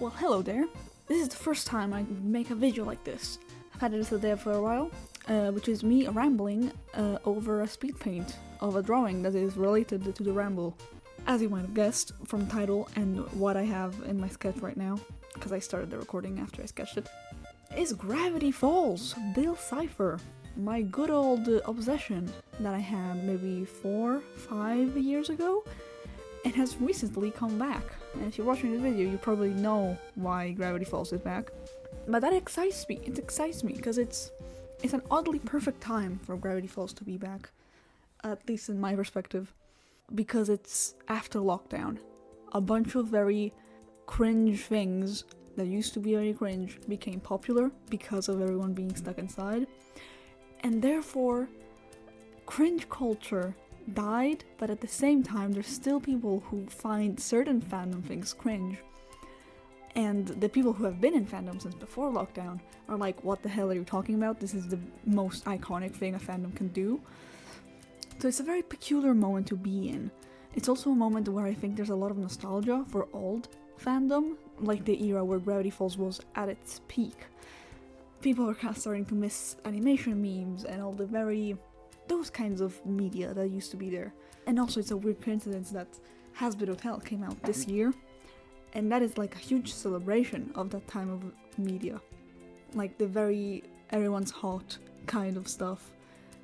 Well, hello there. This is the first time I make a video like this. I've had this there for a while, which is me rambling over a speed paint of a drawing that is related to the ramble. As you might have guessed from the title and what I have in my sketch right now, because I started the recording after I sketched it, is Gravity Falls, Bill Cipher. My good old obsession that I had maybe 4-5 years ago, and has recently come back. And if you're watching this video, you probably know why Gravity Falls is back. But that excites me. It excites me because it's an oddly perfect time for Gravity Falls to be back, at least in my perspective, because it's after lockdown. A bunch of very cringe things that used to be very cringe became popular because of everyone being stuck inside, and therefore cringe culture died, but at the same time there's still people who find certain fandom things cringe, and the people who have been in fandom since before lockdown are like, what the hell are you talking about? This is the most iconic thing a fandom can do. So it's a very peculiar moment to be in. It's also a moment where I think there's a lot of nostalgia for old fandom, like the era where Gravity Falls was at its peak. People are kind of starting to miss animation memes and all the those kinds of media that used to be there. And also it's a weird coincidence that Hotel came out this year, and that is like a huge celebration of that time of media. Like the very everyone's hot kind of stuff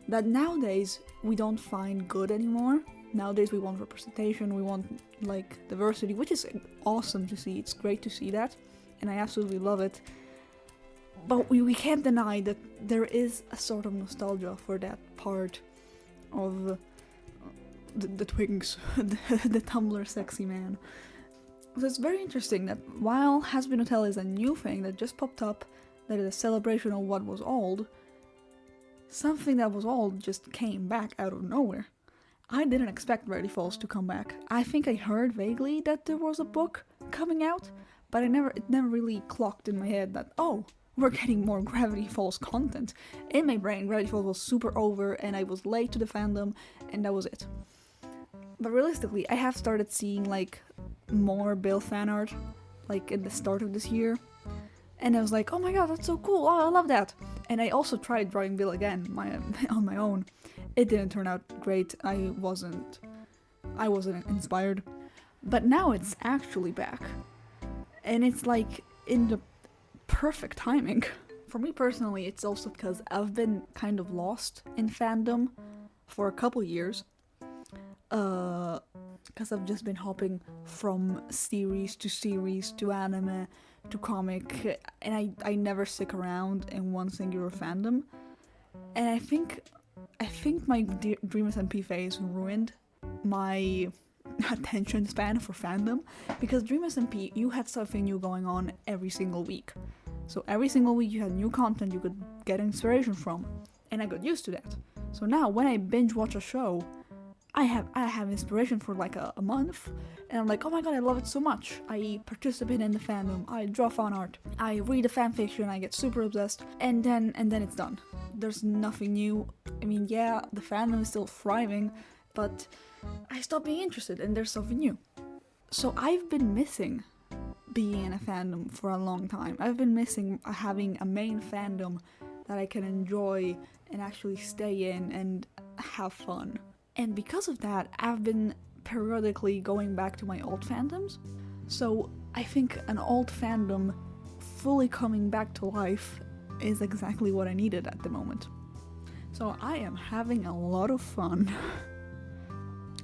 that nowadays we don't find good anymore. Nowadays we want representation, we want like diversity, which is awesome to see. It's great to see that, and I absolutely love it. But we can't deny that there is a sort of nostalgia for that part of the Twigs, the Tumblr sexy man. So it's very interesting that while Hotel is a new thing that just popped up, that is a celebration of what was old, something that was old just came back out of nowhere. I didn't expect Gravity Falls to come back. I think I heard vaguely that there was a book coming out, but it never really clocked in my head that, oh, we're getting more Gravity Falls content. In my brain, Gravity Falls was super over and I was late to the fandom, and that was it. But realistically, I have started seeing like more Bill fan art, like at the start of this year, and I was like, oh my god, that's so cool, oh, I love that. And I also tried drawing Bill again on my own. It didn't turn out great. I wasn't inspired. But now it's actually back, and it's like in the perfect timing. For me personally, it's also because I've been kind of lost in fandom for a couple years, because I've just been hopping from series to anime to comic, and I never stick around in one singular fandom. And I think my Dream SMP phase ruined my attention span for fandom, because Dream SMP, you had something new going on every single week. So every single week you had new content you could get inspiration from, and I got used to that. So now when I binge watch a show, I have inspiration for like a month, and I'm like, oh my god, I love it so much. I participate in the fandom, I draw fan art, I read the fanfiction, I get super obsessed, and then it's done. There's nothing new. I mean, yeah, the fandom is still thriving, but I stopped being interested and there's something new. So I've been missing being in a fandom for a long time. I've been missing having a main fandom that I can enjoy and actually stay in and have fun. And because of that, I've been periodically going back to my old fandoms. So I think an old fandom fully coming back to life is exactly what I needed at the moment. So I am having a lot of fun.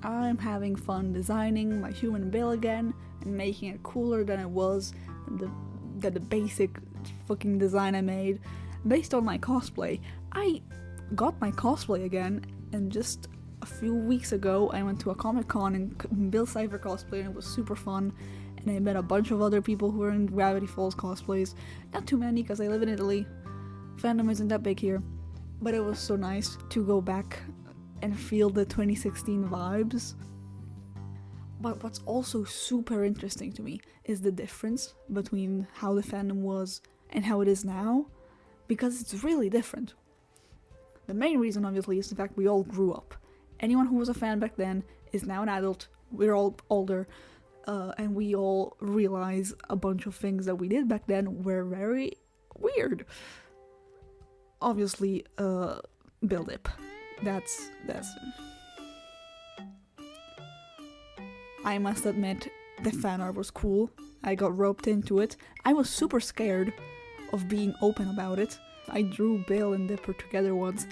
I'm having fun designing my human Bill again and making it cooler than it was than the basic fucking design I made based on my cosplay. I got my cosplay again, and just a few weeks ago I went to a Comic-Con in Bill Cipher cosplay, and it was super fun, and I met a bunch of other people who were in Gravity Falls cosplays. Not too many because I live in Italy. Fandom isn't that big here, but it was so nice to go back and feel the 2016 vibes. But what's also super interesting to me is the difference between how the fandom was and how it is now, because it's really different. The main reason obviously is the fact we all grew up. Anyone who was a fan back then is now an adult, we're all older, and we all realize a bunch of things that we did back then were very weird. Obviously, build it. That's. I must admit, the fan art was cool. I got roped into it. I was super scared of being open about it. I drew Bill and Dipper together once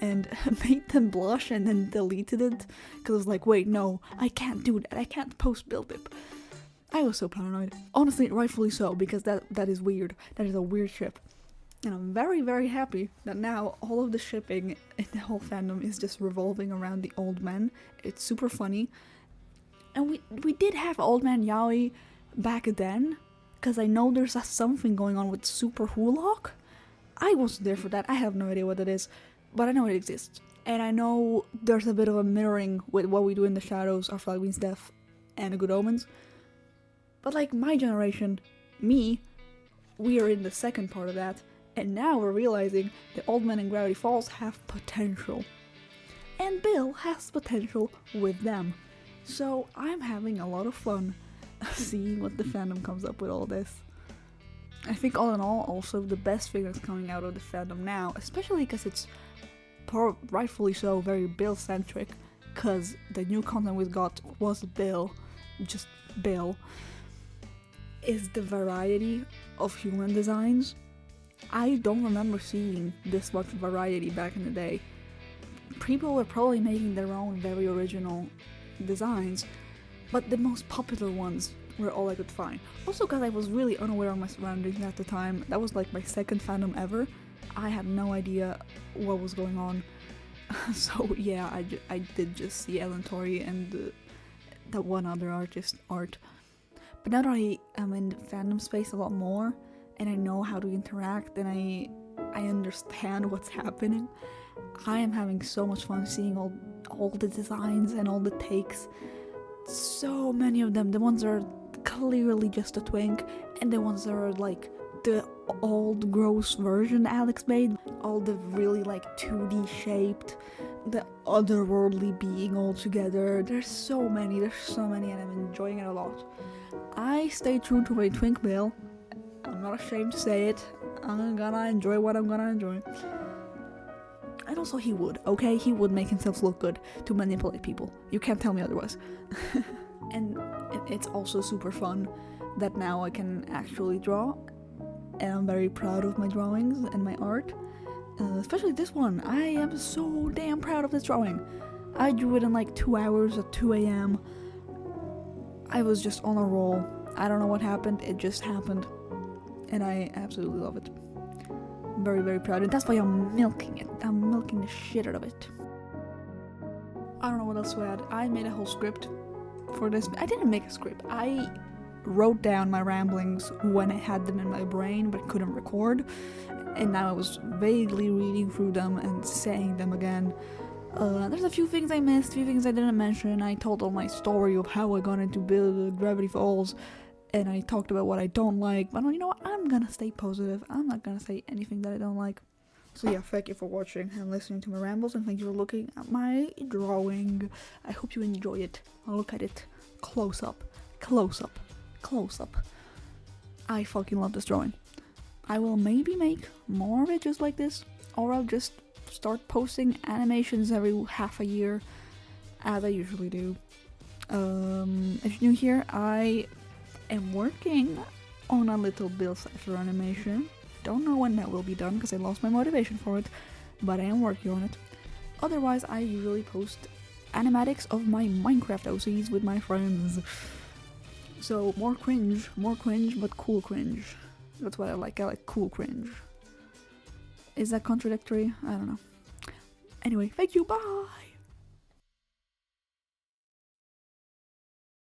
and made them blush and then deleted it because I was like, wait, no, I can't do that. I can't post Bill Dip. I was so paranoid. Honestly, rightfully so, because that is weird. That is a weird ship. And I'm very, very happy that now all of the shipping in the whole fandom is just revolving around the old men. It's super funny. And we did have Old Man Yaoi back then, because I know there's something going on with Super Hulock. I wasn't there for that. I have no idea what it is, but I know it exists. And I know there's a bit of a mirroring with what we do in the shadows of Flagbean's death and the Good Omens. But like my generation, me, we are in the second part of that, and now we're realizing the old men in Gravity Falls have potential. And Bill has potential with them. So I'm having a lot of fun seeing what the fandom comes up with all this. I think all in all, also the best thing that's coming out of the fandom now, especially because it's rightfully so very Bill-centric, because the new content we got was Bill, just Bill, is the variety of human designs. I don't remember seeing this much variety back in the day. People were probably making their own very original designs, but the most popular ones were all I could find. Also because I was really unaware of my surroundings at the time. That was like my second fandom ever. I had no idea what was going on. So yeah, I did just see Ellen Torrey and that one other artist art. But now that I am in fandom space a lot more, and I know how to interact, and I understand what's happening, I am having so much fun seeing all the designs and all the takes. So many of them, the ones that are clearly just a twink, and the ones that are like the old gross version Alex made, all the really like 2D shaped, the otherworldly being all together. There's so many, and I'm enjoying it a lot. I stay true to my twink Bill. I'm not ashamed to say it. I'm gonna enjoy what I'm gonna enjoy. And also he would, okay? He would make himself look good to manipulate people. You can't tell me otherwise. And it's also super fun that now I can actually draw. And I'm very proud of my drawings and my art. Especially this one. I am so damn proud of this drawing. I drew it in like 2 hours at 2 a.m. I was just on a roll. I don't know what happened. It just happened. And I absolutely love it. I'm very, very proud, and that's why I'm milking it. I'm milking the shit out of it. I don't know what else to add. I made a whole script for this. I didn't make a script. I wrote down my ramblings when I had them in my brain but couldn't record, and now I was vaguely reading through them and saying them again. There's a few things I missed, a few things I didn't mention. I told all my story of how I got into Gravity Falls, and I talked about what I don't like, but you know what, I'm gonna stay positive. I'm not gonna say anything that I don't like. So yeah, thank you for watching and listening to my rambles, and thank you for looking at my drawing. I hope you enjoy it. Look at it. Close up. Close up. Close up. I fucking love this drawing. I will maybe make more videos like this, or I'll just start posting animations every half a year, as I usually do. If you're new here, I am working on a little Bill CIPHER animation. Don't know when that will be done because I lost my motivation for it, but I am working on it. Otherwise, I usually post animatics of my Minecraft OCs with my friends. So more cringe, but cool cringe. That's what I like cool cringe. Is that contradictory? I don't know. Anyway, thank you, bye!